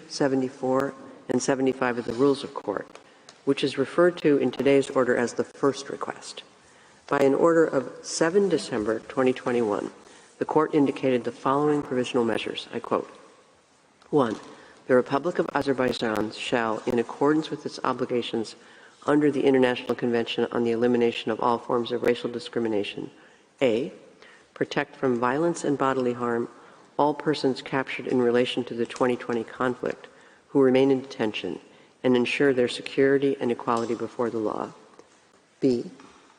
74, and 75 of the Rules of Court, which is referred to in today's order as the first request. By an order of 7 December 2021, the Court indicated the following provisional measures, I quote, 1. The Republic of Azerbaijan shall, in accordance with its obligations under the International Convention on the Elimination of All Forms of Racial Discrimination, A. Protect from violence and bodily harm all persons captured in relation to the 2020 conflict who remain in detention and ensure their security and equality before the law. B.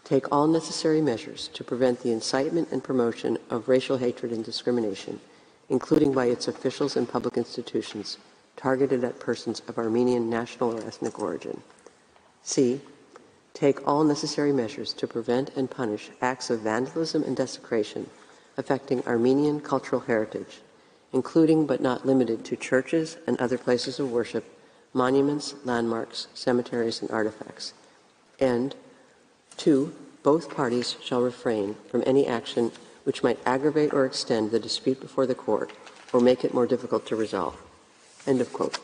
Take all necessary measures to prevent the incitement and promotion of racial hatred and discrimination, including by its officials and public institutions, targeted at persons of Armenian national or ethnic origin. C. Take all necessary measures to prevent and punish acts of vandalism and desecration affecting Armenian cultural heritage, including but not limited to churches and other places of worship, monuments, landmarks, cemeteries, and artifacts. And 2. Both parties shall refrain from any action which might aggravate or extend the dispute before the court or make it more difficult to resolve. End of quote.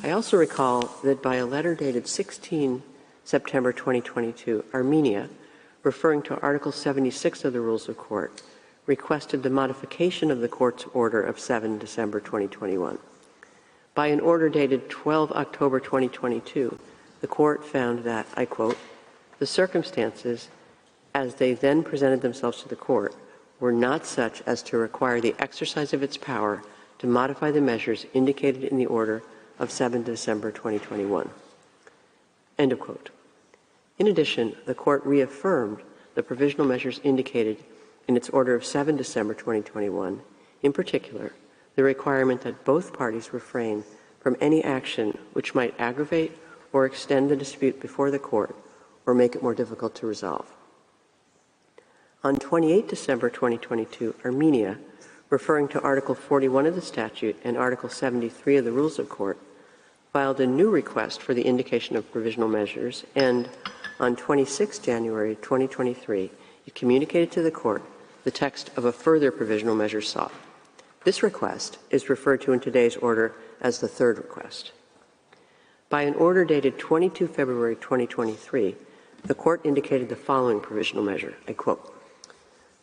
I also recall that by a letter dated 16 September 2022, Armenia, referring to Article 76 of the Rules of Court, requested the modification of the court's order of 7 December 2021. By an order dated 12 October 2022, the court found that, I quote, the circumstances as they then presented themselves to the court were not such as to require the exercise of its power to modify the measures indicated in the order of 7 December 2021. End of quote. In addition, the court reaffirmed the provisional measures indicated in its order of 7 December 2021, in particular, the requirement that both parties refrain from any action which might aggravate or extend the dispute before the court or make it more difficult to resolve. On 28 December 2022, Armenia, referring to Article 41 of the statute and Article 73 of the Rules of Court, filed a new request for the indication of provisional measures, and on 26 January 2023, it communicated to the court the text of a further provisional measure sought. This request is referred to in today's order as the third request. By an order dated 22 February 2023, the court indicated the following provisional measure, I quote,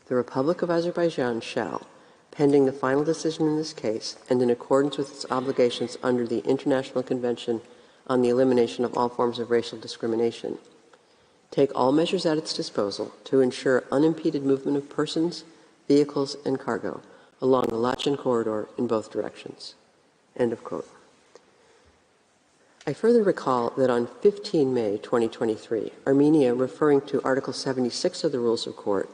the Republic of Azerbaijan shall, pending the final decision in this case and in accordance with its obligations under the International Convention on the Elimination of All Forms of Racial Discrimination, take all measures at its disposal to ensure unimpeded movement of persons, vehicles, and cargo along the Lachen corridor in both directions. End of quote. I further recall that on 15 May 2023, Armenia, referring to Article 76 of the Rules of Court,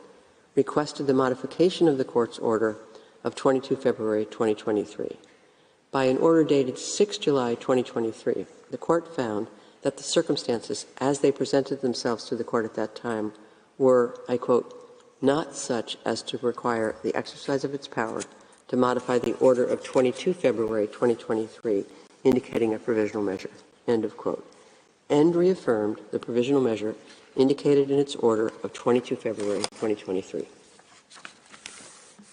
requested the modification of the court's order of 22 February 2023. By an order dated 6 July 2023, the court found that the circumstances as they presented themselves to the court at that time were, I quote, not such as to require the exercise of its power to modify the order of 22 February 2023, indicating a provisional measure, end of quote, and reaffirmed the provisional measure indicated in its order of 22 February 2023.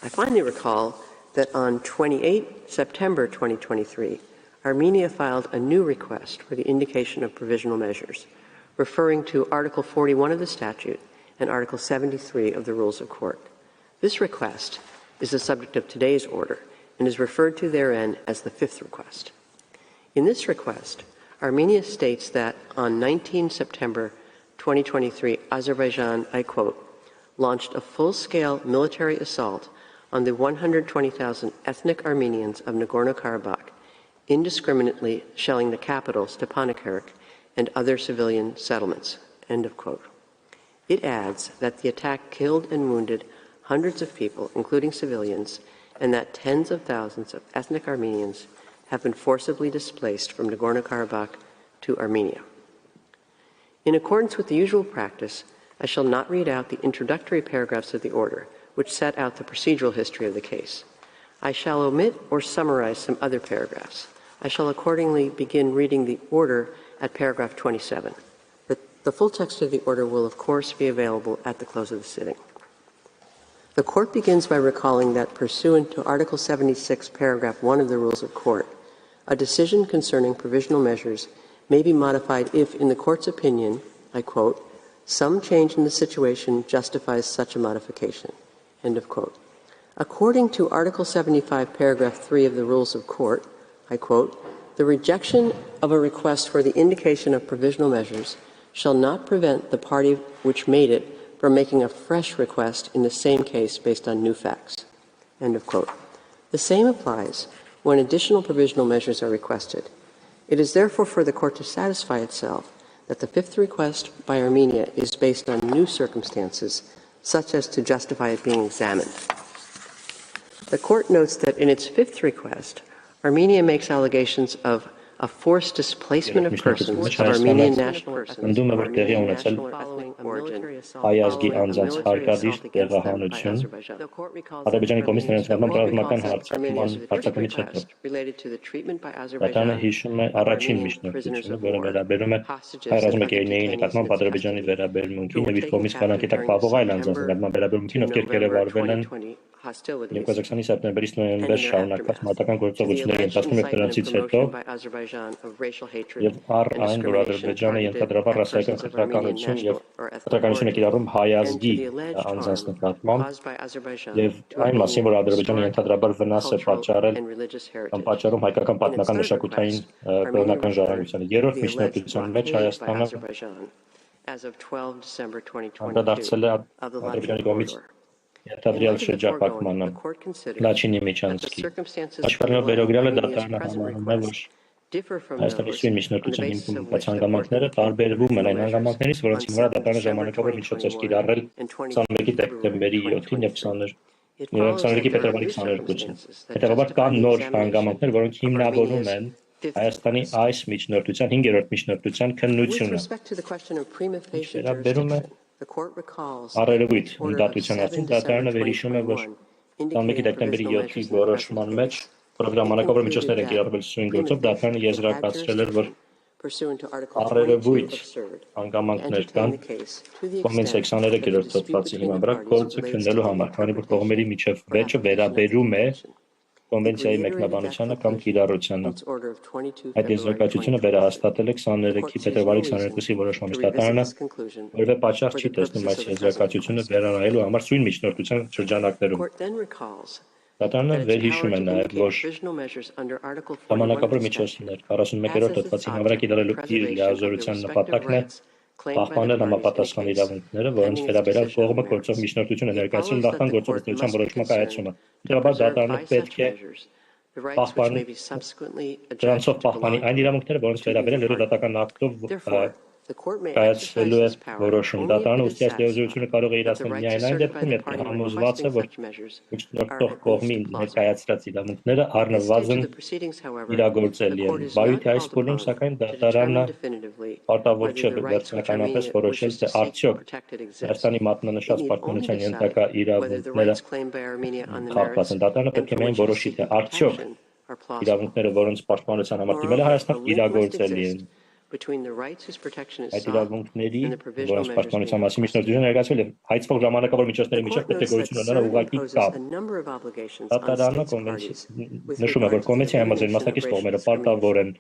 I finally recall that on 28 September 2023, Armenia filed a new request for the indication of provisional measures, referring to Article 41 of the statute and Article 73 of the Rules of Court. This request is the subject of today's order and is referred to therein as the fifth request. In this request, Armenia states that on 19 September 2023, Azerbaijan, I quote, launched a full-scale military assault on the 120,000 ethnic Armenians of Nagorno-Karabakh, indiscriminately shelling the capital, Stepanakert, and other civilian settlements, end of quote. It adds that the attack killed and wounded hundreds of people, including civilians, and that tens of thousands of ethnic Armenians have been forcibly displaced from Nagorno-Karabakh to Armenia. In accordance with the usual practice, I shall not read out the introductory paragraphs of the order, which set out the procedural history of the case. I shall omit or summarize some other paragraphs. I shall accordingly begin reading the order at paragraph 27. The full text of the order will, of course, be available at the close of the sitting. The court begins by recalling that pursuant to Article 76, paragraph 1 of the Rules of Court, a decision concerning provisional measures may be modified if, in the court's opinion, I quote, some change in the situation justifies such a modification, end of quote. According to Article 75, paragraph 3 of the Rules of Court, I quote, the rejection of a request for the indication of provisional measures shall not prevent the party which made it from making a fresh request in the same case based on new facts, end of quote. The same applies when additional provisional measures are requested. It is therefore for the court to satisfy itself that the fifth request by Armenia is based on new circumstances, such as to justify it being examined. The court notes that in its fifth request, Armenia makes allegations of a forced displacement of persons of Armenian national Հայազգի անձանց հարկադիր տեղահանություն Ադրբեջանի կողմից նրանց նկատմամբ ռազմական հարձակումից հետո Դատարանը հիշում է առաջին միջնորդությունը, որը վերաբերում է հայ ռազմիկների նկատմամբ Ադրբեջանի վերաբերմունքին եւ իր կողմից կալանքի տակ պահվող այլ անձանց նկատմամբ վերաբերմունքին, ովքեր կերևարվել են 2020 սեպտեմբերից նոյեմբեր շարունակված մարտական գործողությունների ընթացքում եւ դրանցից հետո եւ առ այն, որ Ադրբեջանը ենթադրաբար ռասայական խտրականություն եւ խտրականություն է կիրառում հայազգի անձանց նկատմամբ եւ այն մասին, որ Ադրբեջանը ենթադրաբար վնաս է պատճառել կամ պատճառում հայկական պատմական մշակութային կրոնական ժառանգությանը։ Երրորդ միջնորդության մեջ Հայաստանը անդրադարձել է Ադրբեջանի կողմից Ենթադրյալ շրջապատմանը Լաչինի միջանցքի։ Աշխարհով վերագրյալը դատարանը համարում է, որ Հայաստանի սույն միջնորդության հիմքում եղած հանգամանքները տարբերվում են այն հանգամանքներից, որոնց վրա դատարանը ժամանակավոր միջոց էր կիրառել 21 դեկտեմբերի 7-ին եւ 22 փետրվարի 22-ին։ Հետևաբար կան նոր հանգամանքներ, որոնք հիմնավորում են Հայաստանի այս միջնորդության 5-րդ միջնորդության քննությունը։ Վերաբերում է առերևույթ ընդդատության արդյունք դատարանը վերհիշում է, որ 21 դեկտեմբերի 7-ի որոշման մեջ Պրոգրամանակավոր միջոցներ են կիրառվել սույն գործով, դատարանը եզրակացրել էր, որ առերևույթ հանգամանքներ կան կոնվենցիայի 23-րդ հոդվածի հիման վրա գործը քննելու համար, քանի որ կողմերի միջև վեճը վերաբերում է կոնվենցիայի մեկնաբանությանը կամ կիրառությանը։ Այդ եզրակացությունը վերահաստատել է 23-ի փետրվարի 22-ի որոշմամբ դատարանը որևէ պատճառ չի տեսնում այս եզրակացությունը վերանայելու համար սույն միջնորդության շրջանակներում։ Դատարանը վերհիշում է նաև, որ ժամանակավոր միջոցներ 41-րդ հոդվածի հիման վրա կիրառելու իր լիազորության նպատակն է պահպանել համապատասխան իրավունքները, որոնց վերաբերյալ կողմը գործող միջնորդություն է ներկայացրել նախքան գործողության որոշումը կայացումը։ Հետևաբար դատարանը պետք է դրանցով պահպանի այն իրավունքները, որոնց վերաբերյալ դատական ակտով կայացվելու է որոշում։ Դատարանը ուստի այս լիազորությունը կարող է իրացնել միայն այն դեպքում, երբ համոզված է, որ միջնորդող կողմի ներկայացրած իրավունքները առնվազն իրագործելի են։ Վարույթի այս փուլում, սակայն, դատարանը պարտավոր չէ վերջնականապես որոշել, թե արդյոք Հայաստանի մատնանշած պաշտպանության ենթակա իրավունքները խախտված են։ Դատարանը պետք է միայն որոշի, թե արդյոք իրավունքները, որոնց պաշտպանության համար դիմել է Հայաստան, իրագործելի են։ Այդ իրավունքների, որոնց պաշտպանության մասին միջնորդությունը ներկայացվել է հայցվող ժամանակավոր միջոցների միջև պետք է գոյություն ունենա ուղղակի կապ։ Դատարանը նշում է, որ կոնվենցիայի համաձայն մասնակից կողմերը պարտավոր են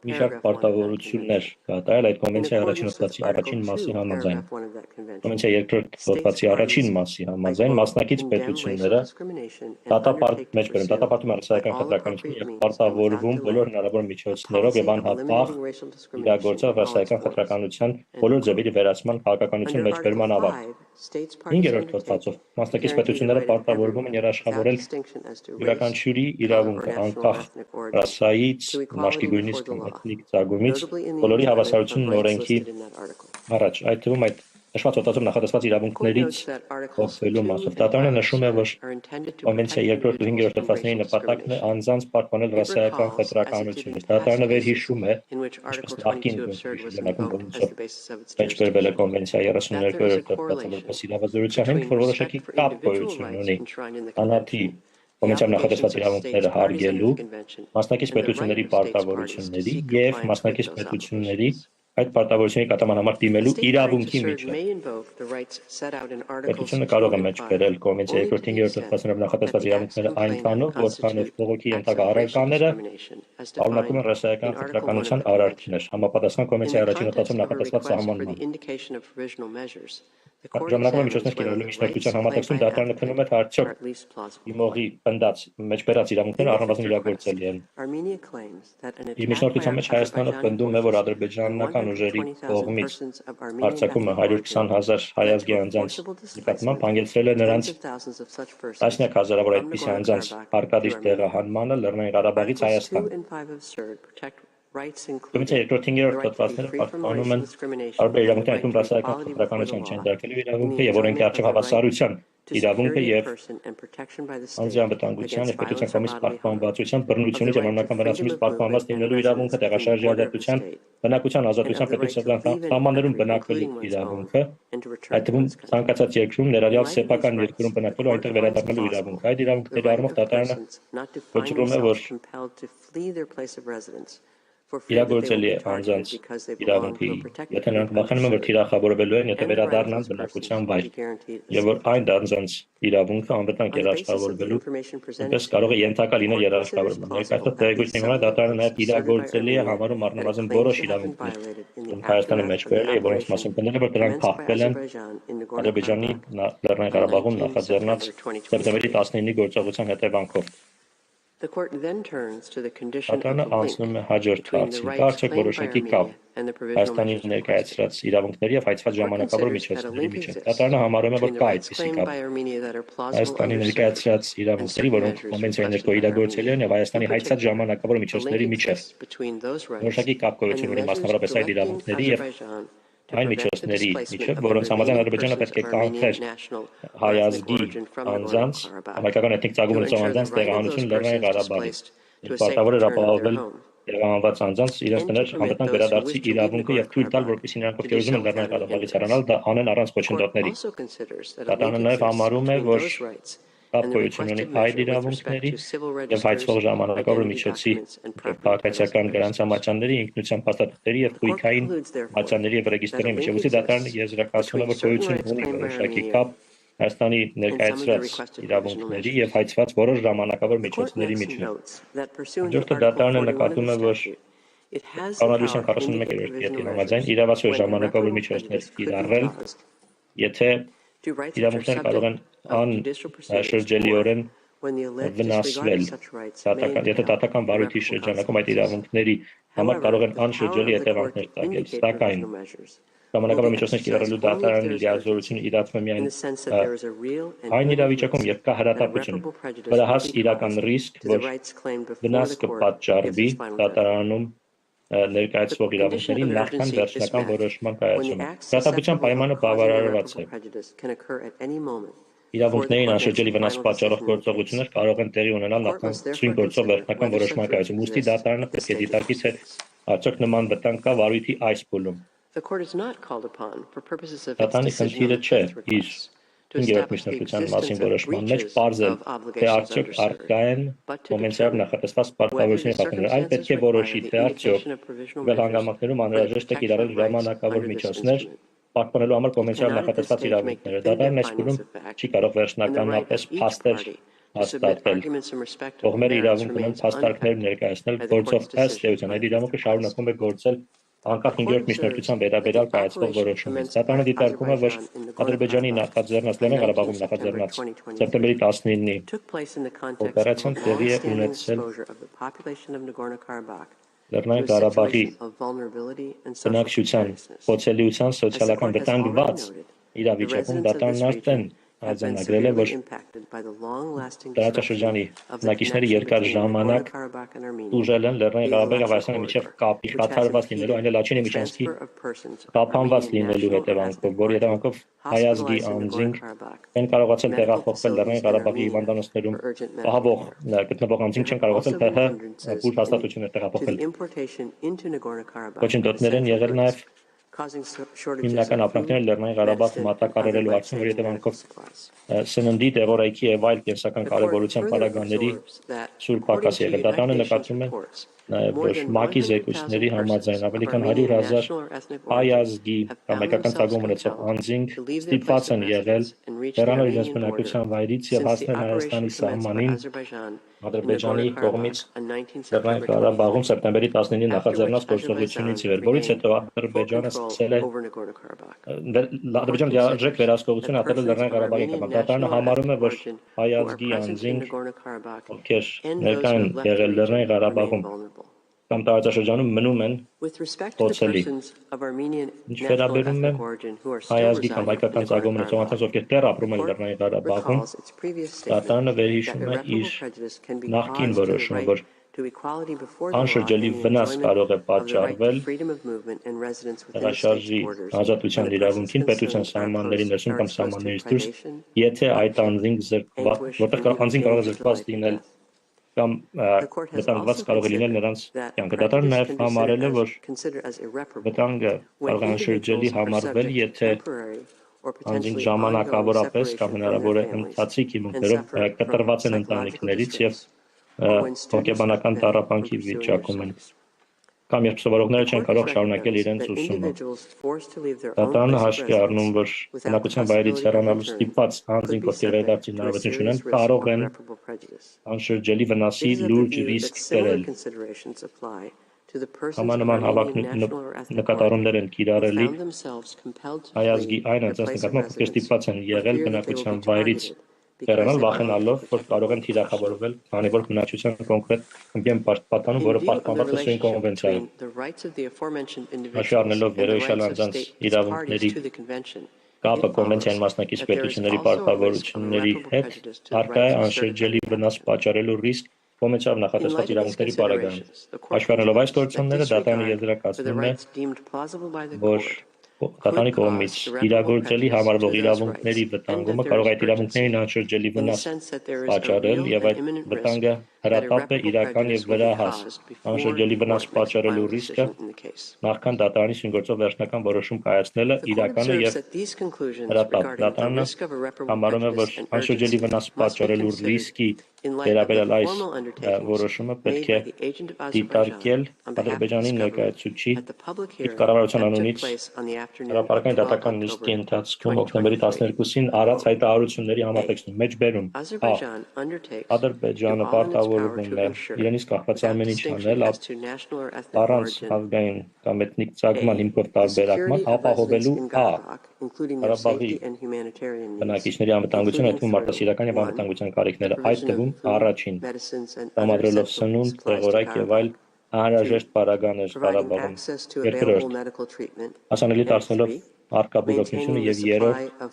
մի շարք պարտավորություններ կատարել այդ կոնվենցիայի առաջին հոդվածի առաջին մասի համաձայն։ Կոնվենցիայի երկրորդ հոդվածի առաջին մասի համաձայն մասնակից պետությունները դատապարտում են ռասայական խտրականություն եւ պարտավորվում բոլոր հնարավոր միջոցներով եւ անհապաղ իրագործել ռասայական խտրականության բոլոր ձևերի վերացման քաղաքականություն մեջբերման ավարտ։ 5-րդ հոդվածով մասնակից պետությունները պարտավորվում են երաշխավորել յուրաքանչյուրի իրավունքը անկախ ռասայից, մաշկի գույնից կամ էթնիկ ծագումից բոլորի հավասարությունն օրենքի առաջ, այդ թվում այդ նշված հոդվածով նախատեսված իրավունքներից օգտվելու մասով։ Դատարանը նշում է, որ կոնվենցիայի 2-րդ ու 5-րդ հոդվածների նպատակն է անձանց պաշտպանել ռասայական խտրականությունից։ Դատարանը վերհիշում է, ինչպես նախկին ժամանակում մեջբերվել է կոնվենցիայի 32-րդ հոդվածը որպես իրավազորության հիմք, որ որոշակի կապ գոյություն ունի անհատի կոնվենցիայում նախատեսված իրավունքները հարգելու, մասնակից պետությունների պարտավորությունների եւ մասնակից պետությունների այդ պարտավորությունների կատարման համար դիմելու իրավունքի միջև։ Պետությունը կարող է մեջ բերել կոնվենցիայի 2-րդ հոդվածներով նախատեսված իրավունքները այնքանով, որքանով բողոքի ենթակա առարկաները պարունակում են ռասայական խտրականության արարքներ, համապատասխան կոնվենցիայի առաջին հոդվածում նախատեսված սահմանման։ Ժամանակավոր միջոցներ կիրառելու միջնորդության համատեքստում դատարանը քննում է, թե արդյոք դիմողի պնդած մեջբերած իրավունքները առնվազն իրագործելի են։ Իր միջնորդության մեջ Հայաստանը պնդում է, որ ադրբեջանական ուժերի կողմից հարձակումը 120,000 հայազգի անձանց նկատմամբ հանգեցրել է նրանց տասնյակ հազարավոր այդպիսի անձանց հարկադիր տեղահանմանը Լեռնային Ղարաբաղից Հայաստան։ Կոնվենցիայի 2-րդ հոդվածները պաշտպանում են տարբեր իրավունքների, այդ ռասայական խտրականության չհանդարտելու իրավունքը եւ օրենքի առջեւ հավասարության իրավունքը եւ անձի անվտանգության եւ պետության կողմից պաշտպանվածության, բռնությունից եւ անձնական վնասումից պաշտպանված լինելու իրավունքը, տեղաշարժի ազատության, բնակության ազատության, պետության սահմաններում բնակվելու իրավունքը, այդ թվում ցանկացած երկրում, ներառյալ սեփական երկրում բնակվելու, այնտեղ վերադառնալու իրավունքը։ Այդ իրավունքների առումով դատարանը վճռում է, որ իրագործելի է անձանց իրավունքի, եթե նրանք վախենում են, որ թիրախավորվելու են, եթե վերադառնան բնակության վայր, եւ որ այն անձանց իրավունքը անվտանգ երաշխավորվելու այնպես կարող է ենթակա լինել երաշխավորման։ Ներկայացված տեղեկությունների համաձայն դատարանը նաև իրագործելի է համարում առնվազն որոշ իրավունքներ, որոնք Հայաստանը մեջ բերել է եւ որոնց մասին պնդել է, որ դրանք փախվել են Ադրբեջանի Լեռնային Ղարաբաղում նախաձեռնած սեպտեմբերի 19-ի գործողության հետևանքով։ Դատարանը անցնում է հաջորդ հարցին, կա արդյոք որոշակի կապ Հայաստանի ներկայացրած իրավունքների եւ հայցված ժամանակավոր միջոցների միջեւ։ Դատարանը համարում է, որ կա այդպիսի կապ Հայաստանի ներկայացրած իրավունքների, որոնք կոնվենցիայի ներքո իրագործելի են, եւ Հայաստանի հայցած ժամանակավոր միջոցների միջեւ։ Որոշակի կապ գոյություն ունի մասնավորապես այդ իրավունքների եւ այն միջոցների միջև, որոնց համաձայն Ադրբեջանը պետք է կանխեր հայազգի անձանց, հայկական էթնիկ ծագում ունեցող անձանց տեղահանություն Լեռնային Ղարաբաղից, եւ պարտավոր էր ապահովել տեղահանված անձանց իրենց տներ անվտանգ վերադարձի իրավունքը եւ թույլ տալ, որպեսզի նրանք, ովքեր ուզում են Լեռնային Ղարաբաղից հեռանալ, դա անեն առանց խոչընդոտների։ Դատարանը նաեւ համարում է, որ կապ գոյություն ունի այդ իրավունքների եւ հայցվող ժամանակավոր միջոցի քաղաքացիական գրանցամատյանների, ինքնության փաստաթղթերի եւ քույքային մատյանների եւ ռեգիստրերի միջեւ։ Ուստի դատարանը եզրակացնում է, որ գոյություն ունի որոշակի կապ Հայաստանի ներկայացրած իրավունքների եւ հայցված որոշ ժամանակավոր միջոցների միջեւ։ Հաջորդը դատարանը նկատում է, որ Կանոնադրության 41-րդ կետի համաձայն իրավասու ժամանակավոր միջոցներ կիրառել, եթե իրավունքները կարող են անշրջելիորեն վնասվել, եթե դատական վարույթի շրջանակում այդ իրավունքների համար կարող են անշրջելի հետևանքներ տագել, սակայն ժամանակավոր միջոցներ կիրառելու դատարանի լիազորությունը իրացվում է միայն այն իրավիճակում, երբ կա հրատապություն, վրահաս իրական ռիսկ, որ վնաս կպատճառվի դատարանում ներկայացվող իրավունքների նախքան վերջնական որոշման կայացումը։ Հրատապության պայմանը բավարարված է։ Իրավունքներին անշրջելի վնաս պատճառող գործողություններ կարող են տեղի ունենալ նախքան ցույց գործող վերջնական որոշման կայացում։ Ուստի դատարանը պետք է դիտարկի, թե արդյոք նման վտանգ կա վարույթի այս փուլում։ Դատարանի խնդիրը չէ իր 5-րդ միջնորդության մասին որոշման մեջ պարզել, թե արդյոք առկա են կոնվենցիայով նախատեսված պարտավորությունների խախտումներ, այլ պետք է որոշի, թե արդյոք հանգամանքներում անհրաժեշտ է կիրառել ժամանակավոր միջոցներ պաշտպանելու համար կոնվենցիայով նախատեսված իրավունքները։ Դատարանն այս փուլում չի կարող վերջնականապես փաստեր հաստատել։ Կողմերը իրավունք ունեն փաստարկներ ներկայացնել, գործող ըստ էության այդ իրավունքը շարունակում է գործել անկախ 5-րդ միջնորդության վերաբերյալ կայացվող որոշումից։ Դատարանը դիտարկում է, որ Ադրբեջանի նախաձեռնած Լեռնային Ղարաբաղում նախաձեռնած սեպտեմբերի 19-ի օպերացիան տեղի է ունեցել Լեռնային Ղարաբաղի բնակչության խոցելիության սոցիալական վտանգված իրավիճակում դատարանն արդեն արձանագրել է, որ տարածաշրջանի բնակիչները երկար ժամանակ ուժել են Լեռնային Ղարաբաղի եւ Հայաստանի միջև կապի խաթարված լինելու, այն էլ Աջինի միջանցքի տափանված լինելու հետևանքով, որի հետևանքով հայազգի անձինք են կարողացել տեղափոխվել Լեռնային Ղարաբաղի հիվանդանոցներում պահվող գտնվող անձինք չեն կարողացել ՀՀ փուլ հաստատություններ տեղափոխել։ Խոչընդոտներ են եղել նաեւ Հիմնական ապրանքները Լեռնային Ղարաբաղ մատակարարելու հարցում, որ հետևանքով սննդի, դեղորայքի եւ այլ կենսական կարևորության պարագաների սուր պակաս եղել։ Դատարանը նկատում է նաև որ ՄԱԿ-ի զեկույցների համաձայն ավելի քան 100,000 հայ ազգի կամ հայկական ծագում ունեցող անձինք ստիպված են եղել հեռանալ իրենց բնակության վայրից եւ հասնել Հայաստանի սահմանին Ադրբեջանի կողմից Լեռնային Ղարաբաղում սեպտեմբերի 19-ին նախաձեռնած գործողությունից ի վեր, որից հետո Ադրբեջանը սկսել է Ադրբեջանը լիարժեք վերահսկողություն ատել է Լեռնային Ղարաբաղի նկատմամբ։ Դատարանը համարում է, որ հայ ազգի անձինք, ովքեր ներկա են եղել Լեռնային Ղարաբաղում կամ տարածաշրջանում մնում են խոցելի։ Ինչ վերաբերում է հայ ազգի կամ հայկական ծագում ունեցող անձանց, ովքեր դեռ ապրում են Լեռնային Ղարաբաղում, դատարանը վերհիշում է իր նախկին որոշումը, որ անշրջելի վնաս կարող է պատճառվել տեղաշարժի ազատության իրավունքին պետության սահմանների ներսում կամ սահմաններից դուրս, եթե այդ անձինք որտեղ անձին կարող է զրկված լինել կամ վտանգված կարող է լինել նրանց կյանքը։ Դատարանը նաև համարել է, որ վտանգը կարող է անշրջելի համարվել, եթե անձինք ժամանակավորապես կամ հնարավոր է ընթացիկ հիմունքներով կտրված են ընտանիքներից եւ հոգեբանական տառապանքի վիճակում են կամ երբ սովորողները չեն կարող շարունակել իրենց ուսումը։ Դատարանը հաշվի առնում, որ բնակության վայրից հեռանալու ստիպված անձինք, ովքեր վերադարձի հնարավորություն չունեն, կարող են անշրջելի վնասի լուրջ ռիսկ կրել։ Համանման նկատառումներ են կիրառելի հայ ազգի այն անձանց նկատմամբ, ովքեր ստիպված են եղել բնակության վայրից հեռանալ վախենալով, որ կարող են թիրախավորվել, քանի որ բնակչության կոնկրետ խմբի են պատկանում, որը պահպանված է Սյուին կոնվենցիայում։ Հաշվի առնելով վերոհիշյալ անձանց իրավունքների կապը կոնվենցիայի մասնակից պետությունների պարտավորությունների հետ, առկա է անշրջելի վնաս պատճառելու ռիսկ կոմենցիայով նախատեսված իրավունքների պարագայում։ Հաշվի առնելով այս գործոնները, դատարանը եզրակացնում է, որ Դատարանի կողմից իրագործելի համարվող իրավունքների վտանգումը կարող է այդ իրավունքներին անշրջելի վնաս պատճառել եւ այդ վտանգը հրատապ է իրական եւ վերահաս անշրջելի վնաս պատճառելու ռիսկը նախքան դատարանի շինգործող վերջնական որոշում կայացնելը իրական է եւ հրատապ։ Դատարանը համարում է, որ անշրջելի վնաս պատճառելու ռիսկի վերաբերյալ այս որոշումը պետք է դիտարկել Ադրբեջանի ներկայացուցիչի իր կառավարության անունից հրապարակային դատական նիստի ընթացքում հոկտեմբերի 12-ին արած հայտարարությունների համատեքստում մեջբերում Ադրբեջանը պարտավորվում է իրենից կախված ամեն ինչ անել առանց ազգային կամ էթնիկ ծագման հիմքով տարբերակման ապահովելու Ղարաբաղի բնակիչների անվտանգությունը, այդ թվում մարդասիրական եւ անվտանգության կարիքները, այդ թվում առաջին տրամադրելով սնունդ, տեղորայք եւ այլ անհրաժեշտ պարագաներ Ղարաբաղում, երկրորդ հասանելի դարձնելով առկա բուժօգնությունը եւ երրորդ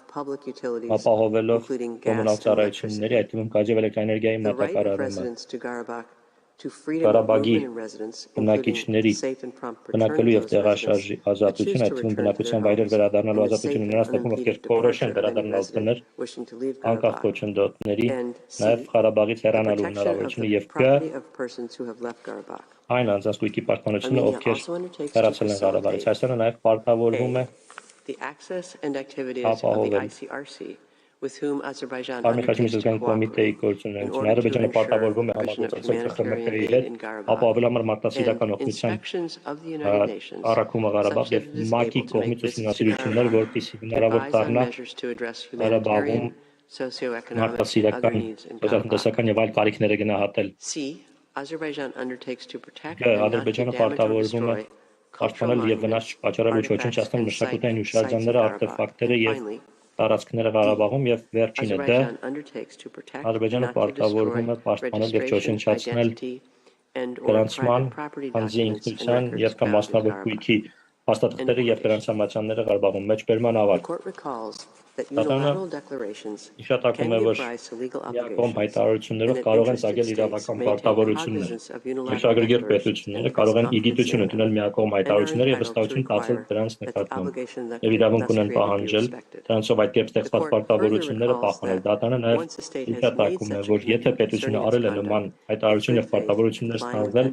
ապահովելով կոմունալ ծառայությունների, այդ թվում գազի եւ էլեկտրաէներգիայի մատակարարումը Ղարաբաղի բնակիչների բնակելու եւ տեղաշարժի ազատություն, այդ թվում բնակության վայրեր վերադառնալու ազատությունը նրանց թվում, ովքեր կորոշեն վերադառնալ տներ, անկախ կոչնդոտների, նաեւ Ղարաբաղից հեռանալու հնարավորությունը եւ այն անձանց կույքի պաշտպանությունը, ովքեր հեռացել են Ղարաբաղից։ Հայաստանը նաեւ պարտավորվում է ապահովել Արմենիայի կոմիտեի գործունեությունը Ադրբեջանը պարտավորվում է համագործակցել ԽԽՄԿ-ի հետ ապահովել համար մարդասիրական օգնության առաքումը Ղարաբաղ եւ ՄԱԿ-ի կողմից ուսումնասիրություններ, որպեսզի հնարավոր դառնա Ղարաբաղում մարդասիրական, տնտեսական եւ այլ կարիքները գնահատել։ Ադրբեջանը պարտավորվում է պաշտպանել եւ վնաս չպատճառել ու ոչնչացնել մշակութային հուշարձանները, արտեֆակտները եւ տարածքները Ղարաբաղում եւ վերջինը դա Ադրբեջանը պարտավորվում է պաշտպանել եւ ոչնչացնել գրանցման, անձի ինքնության եւ կամ մասնավոր կույքի հաստատքները եւ դրանց համաձայնները Ղարաբաղում մեջբերման ավարտ։ Դատարանը հիշատակում է, որ միակողմ հայտարարություններով կարող են ծագել իրավական պարտավորություններ։ Մշակագրգիռ պետությունները կարող են իգիտություն ընդունել միակողմ հայտարարությունները եւ վստահություն տածել դրանց նկատմամբ եւ իրավունք ունեն պահանջել դրանցով այդ կերպ ստեղծված պարտավորությունները պահպանել։ Դատարանը նաեւ հիշատակում է, որ եթե պետությունը արել է նման հայտարարություն եւ պարտավորություններ ստանձնել,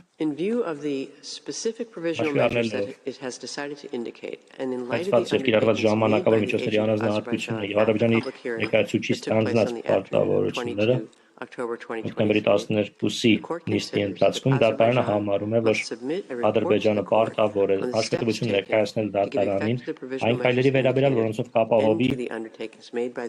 In view of the specific provisional measures that it has decided to indicate, and in light of the undertakings made by the agency of Azerbaijan at the public hearing that took place on the afternoon of 22 October 2023, Պուսի նիստի ընթացքում դատարանը համարում է, որ Ադրբեջանը պարտավոր է հաշվետվություն ներկայացնել դատարանին այն քայլերի վերաբերյալ, որոնցով կապահովի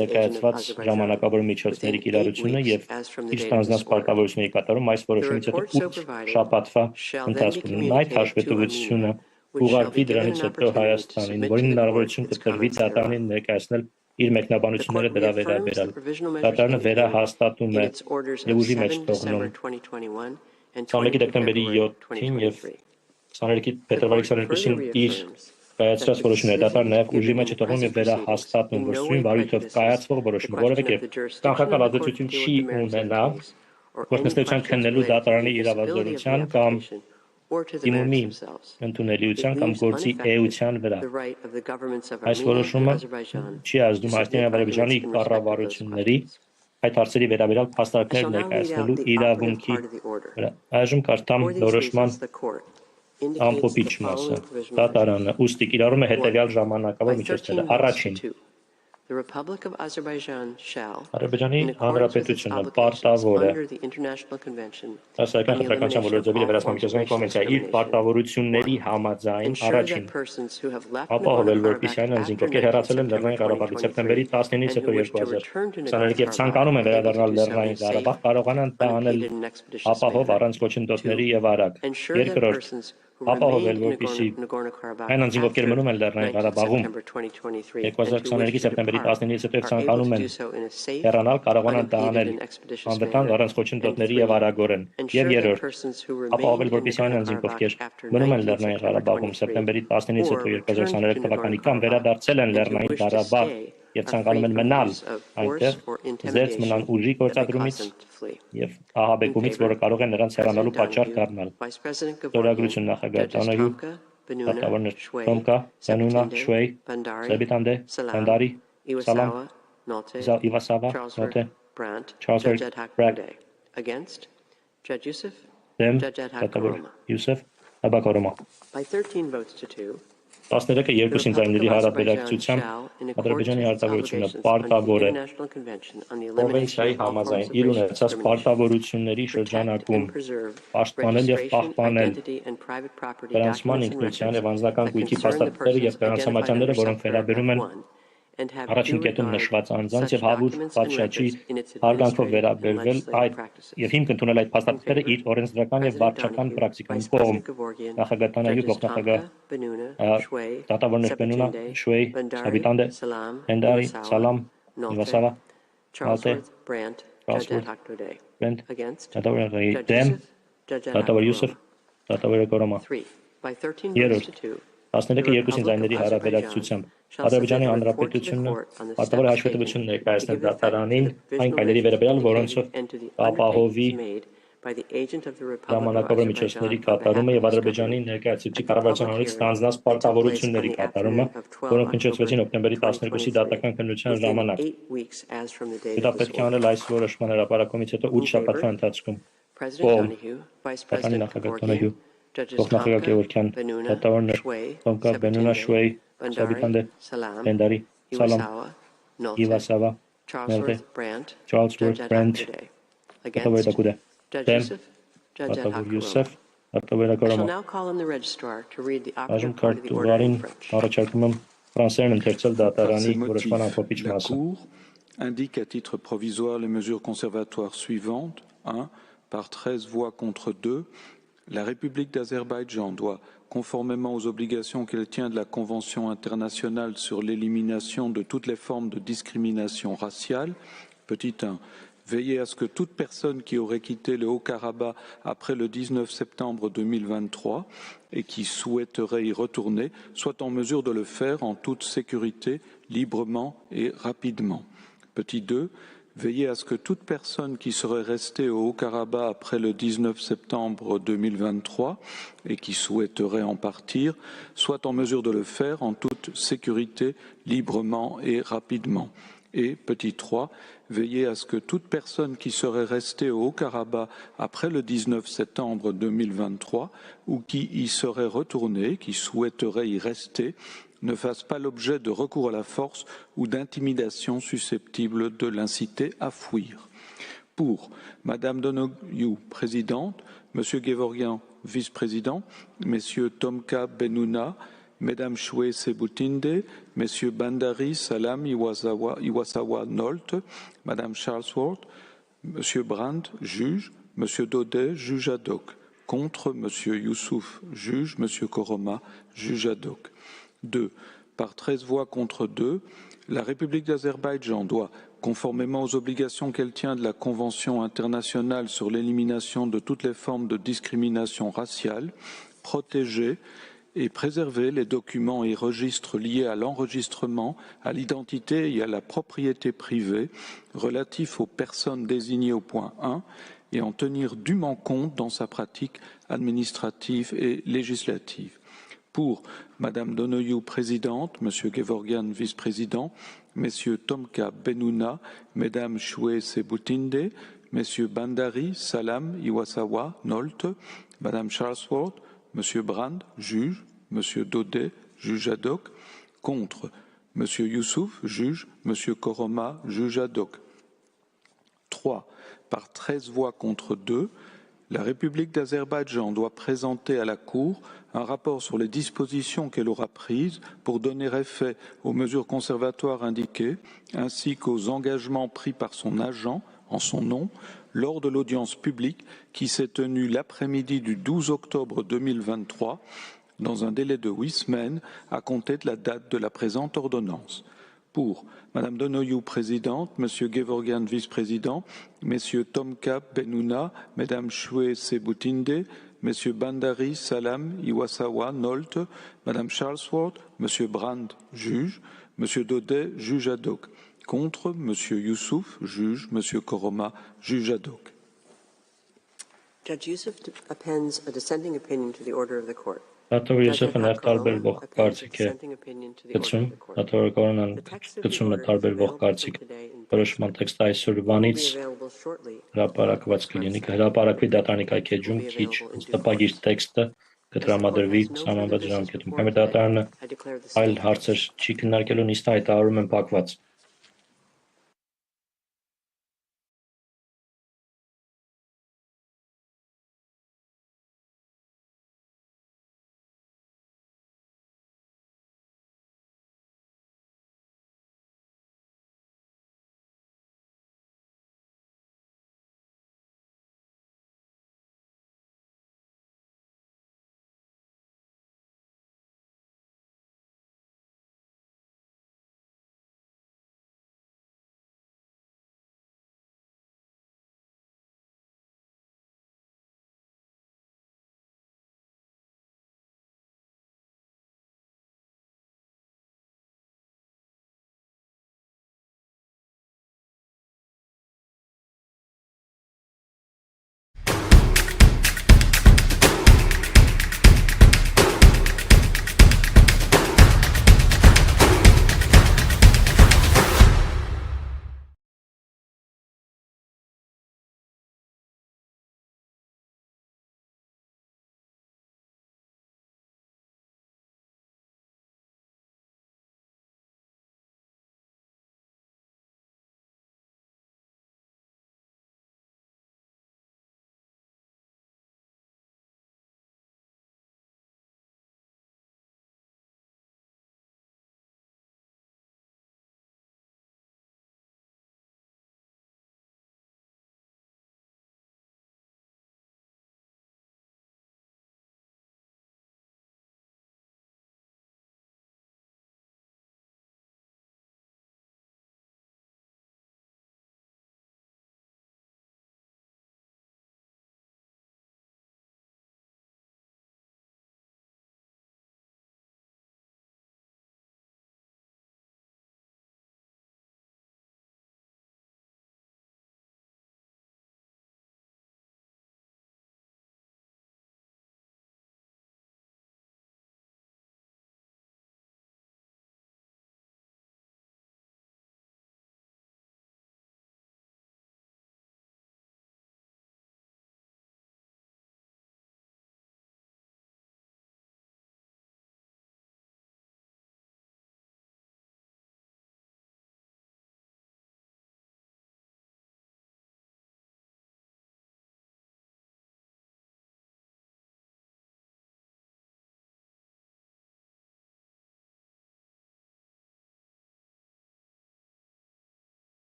ներկայացված ժամանակավոր միջոցների կիրառությունը եւ ճիշտ անձնանց պարտավորությունների կատարում այս որոշումից հետո 8 շաբաթվա ընթացքում այդ հաշվետվությունը which shall ուղարկվի be given դրանից an հետո opportunity to Հայաստանին, submit որին to the court հնարավորություն its կտրվի comments դատարանին thereon. ներկայացնել իր The մեկնաբանությունները court դրա reaffirms the վերաբերյալ։ provisional measures Դատարանը indicated վերահաստատում in է its orders եւ of ուժի մեջ 7 December թողնում 2021 and 21 20 դեկտեմբերի February 7-ին եւ 2023. 22 The փետրվարի court further 22-ին իր reaffirms that կայացրած the որոշումները դատարանը decision նաև ուժի given մեջ in the թողնում եւ present proceedings վերահաստատում, in որ no սույն way վարույթով prejudices կայացվող the որոշումը question որևէ of կերպ the jurisdiction կանխական of the court to ազդեցություն deal չի with the merits of the ունենա case or any ոտնստեյության questions քննելու related to the դատարանի admissibility of the իրավազորության կամ application or to the դիմումի merits themselves. ընդունելիության It կամ leaves գործի unaffected էության վրա։ the right of the governments of Այս Armenia and որոշումը Azerbaijan չի ազդում to Հայաստանի submit Ադրբեջանի arguments in respect of those կառավարությունների questions. այդ հարցերի վերաբերյալ I փաստարկներ shall now read out ներկայացնելու the operative իրավունքի part of the order. վրա։ Այժմ կարդամ For these որոշման reasons, the court indicates the ամփոփիչ մասը։ following provisional Դատարանը measures. ուստի կիրառում է հետևյալ By ժամանակավոր միջոցները։ 13 votes to Առաջին, 2, the Republic of Azerbaijan shall, Ադրբեջանի in accordance with its Հանրապետությունը obligations պարտավոր է under the International Convention Հասարակական on the խտրականության elimination բոլոր of ձևերի all վերացման forms of միջազգային racial կոնվենցիայի իր discrimination, պարտավորությունների համաձայն ensure առաջին that persons who have left ապահովել, Nagorno-Karabakh որպեսզի այն անձինք, after ովքեր 19 հեռացել են September Լեռնային Ղարաբաղից սեպտեմբերի 2023 19-ից and հետո who wish to return to 2023 եւ ցանկանում են Nagorno-Karabakh are able to վերադառնալ do so in Լեռնային a safe, Ղարաբաղ, կարողանան դա անել unimpeded and expeditious ապահով manner. առանց ոչնդոտների 2. եւ արագ։ Ensure that Երկրորդ, persons who ապահովել, remained in որպեսզի Nagorno-Karabakh այն անձինք, ովքեր after մնում են Լեռնային 19 Ղարաբաղում September 2023 and who 2022 wish to սեպտեմբերի depart 19-ից հետո are able ցանկանում to են do so in a safe, հեռանալ, կարողանան դա unimpeded անել and expeditious անվտանգ manner. առանց And ոչնդոտների 3. եւ արագորեն։ Եվ Ensure that երրորդ, persons who ապահովել, remained in որպեսզի այն անձինք, Nagorno-Karabakh ովքեր after մնում են 19 Լեռնային September Ղարաբաղում 2023 սեպտեմբերի 19-ից or հետո returned to 2022 թվականի կամ Nagorno-Karabakh վերադարձել են and who Լեռնային wish to Ղարաբաղ stay եւ are ցանկանում free են from the մնալ use of այնտեղ, force or զերծ մնան intimidation ուժի that may cause գործադրումից them to flee. եւ In ահաբեկումից, որը favor, կարող է նրանց հեռանալու President պատճառ Donahue, դառնալ։ Vice President Gevorgyan, Շնորհակալություն նախագահ Judges Donahue, Tomka, Benuna, դատավորներ Shway, Թոմկա, Բենունա, Septinde, Շուեյ, Bandari, Սեբիտանդե, Salam, Բանդարի, Սալամ, Iwasawa, Nolte, Իվասավա, Charlesford, Նոթե, Brandt, Charlesford, Judge Ed Bragg, Hakmonde. Against, Judge Yusuf, Դեմ, Judge Ed դատավոր Hakaroma. Յուսեֆ, Աբակարոմա։ By 13 votes to 2, 13-ը the երկու Republic սինձայինների of Azerbaijan հարաբերակցությամբ shall, in accordance Ադրբեջանի with its հարտավարությունը obligations under the պարտավոր է International Convention on the elimination կոնվենցիայի of all forms համաձայն of իր racial ունեցած discrimination, պարտավորությունների protect շրջանակում and preserve պաշտպանել եւ registration, պահպանել identity, and private property գրանցման documents and ինքնության records եւ անձնական that գույքի concern the փաստաթղթերը եւ persons identified գրանցամատյանները, under որոնք վերաբերում են subparagraph 1, and have due առաջին կետում regard նշված to անձանց such եւ հավուր documents and պատշաճի records in its հարգանքով administrative and վերաբերվել legislative այդ practices. եւ հիմք ընդունել այդ փաստաթղթերը favor, իր օրենսդրական եւ President վարչական Donahue, պրակտիկայի Vice կողմ President Gevorgyan, նախագահ Տանայու Judges փոխնախագահ Tomka, Benuna, Shway, դատավորներ Բենունա, Septinde, Շուեյ, Bandari, Սաբիտանդե, Salam, Հենդարի, Iwasawa, Սալամ, Nolte, Իվասավա, Նալտե, Charlesworth, Brandt, Judge Ed Charlesworth, Hakmonde. Brent, Against, դատավորների Judge դեմ, Yusuf, Judge Ed դատավոր Յուսեֆ, Hakaroma. դատավոր Կորոմա։ 3. By 13 votes to 2, 13-ը երկու սինձայինների հարաբերակցությամբ Ադրբեջանի Հանրապետությունը պարտավոր է հաշվետվություն ներկայացնել դատարանին այն քայլերի վերաբերյալ, որոնցով ապահովի ժամանակավոր միջոցների կատարումը եւ Ադրբեջանի ներկայացուցիչ կառավարության ստանձնած պարտավորությունների կատարումը, որոնք հնչեցվեցին հոկտեմբերի 12-ի դատական քննության ժամանակ։ Դա պետք է անել այս որոշման հրապարակումից հետո 8 շաբաթվա ընթացքում։ Դատարանի նախագահ Տոնահյու, փոխնախագահ Գևորգյան, դատավորներ Թոմկա, Բենունա, Շուեյ, Սաբիտանդե, Բանդարի, Սալամ, Իվասավա, Նոթե, Charlesworth, Brent, դատավոր Դակուդե, Դեմ, դատավոր Յուսեֆ, դատավոր Կորոմա։ Այժմ քարտուղարին առաջարկում եմ ֆրանսերեն ընթերցել դատարանի որոշման ամփոփիչ La մասը։ Cour indique à titre provisoire les mesures conservatoires suivantes. 1. Par 13 voix contre 2, la République d'Azerbaïdjan doit, conformément aux obligations qu'elle tient de la Convention internationale sur l'élimination de toutes les formes de discrimination raciale, petit 1, veiller à ce que toute personne qui aurait quitté le Haut-Karabakh après le 19 septembre 2023 et qui souhaiterait y retourner soit en mesure de le faire en toute sécurité, librement et rapidement. Petit 2, veiller à ce que toute personne qui serait restée au Haut-Karabakh après le 19 septembre 2023 et qui souhaiterait en partir soit en mesure de le faire en toute sécurité, librement et rapidement. Et, petit 3, veiller à ce que toute personne qui serait restée au Haut-Karabakh après le 19 septembre 2023 ou qui y serait retournée, qui souhaiterait y rester, ne fasse pas l'objet de recours à la force ou d'intimidation susceptible de l'inciter à fuir. Pour Madame Donahue, présidente, Monsieur Gevorgyan, vice-président, Messieurs Tomka Benuna, Mesdames Shway Sebutinde, Messieurs Bandari, Salam, Iwasawa, Nolte, Madame Charlesworth, Monsieur Brandt, juge, Monsieur Daudet, juge ad hoc. contre M. Youssouf, juge, M. Koroma, juge ad hoc. 2. Par 13 voix contre 2, la République d'Azerbaïdjan doit, conformément aux obligations qu'elle tient de la Convention internationale sur l'élimination de toutes les formes de discrimination raciale, protéger et préserver les documents et registres liés à l'enregistrement, à l'identité et à la propriété privée relatifs aux personnes désignées au point 1 et en tenir dûment compte dans sa pratique administrative et législative. Pour Mme Donoyou, présidente, M. Gevorgyan, vice-président, M. Tomka Benouna, Mme Choué Sebutinde, M. Bandari, Salam, Iwasawa, Nolte, Mme Charlesworth, M. Brand, juge, M. Daudet, juge ad hoc, contre M. Youssouf, juge, M. Koroma, juge ad hoc. 3. Par 13 voix contre 2, la République d'Azerbaïdjan doit présenter à la Cour un rapport sur les dispositions qu'elle aura prises pour donner effet aux mesures conservatoires indiquées, ainsi qu'aux engagements pris par son agent en son nom lors de l'audience publique qui s'est tenue l'après-midi du 12 octobre 2023, dans un délai de 8 semaines à compter de la date de la présente ordonnance. Pour Mme Donoyou, présidente, M. Gevorgyan, vice-président, M. Tomka Benouna, Mme Choué Sebutinde, M. Bandari, Salam, Iwasawa, Nolte, Mme Charlesworth, M. Brand, juge, M. Daudet, juge ad hoc. Contre M. Youssouf, juge, M. Koroma, juge ad hoc. Judge Youssouf appends a dissenting opinion to the order of the court. Դատավոր Յուսուֆը նաև տարբերվող կարծիք է գծում, դատավորը Կորոնան գծում է տարբերվող կարծիք, որոշման տեքստը այսօրվանից հրապարակված կլինի, կհրապարակվի դատարանի կայքեջում քիչ, տպագիր տեքստը կտրամադրվի սահմանված ժամկետում։ Քանի դատարանը այլ հարցեր չի քննարկելու, նիստը հայտարարում են փակված։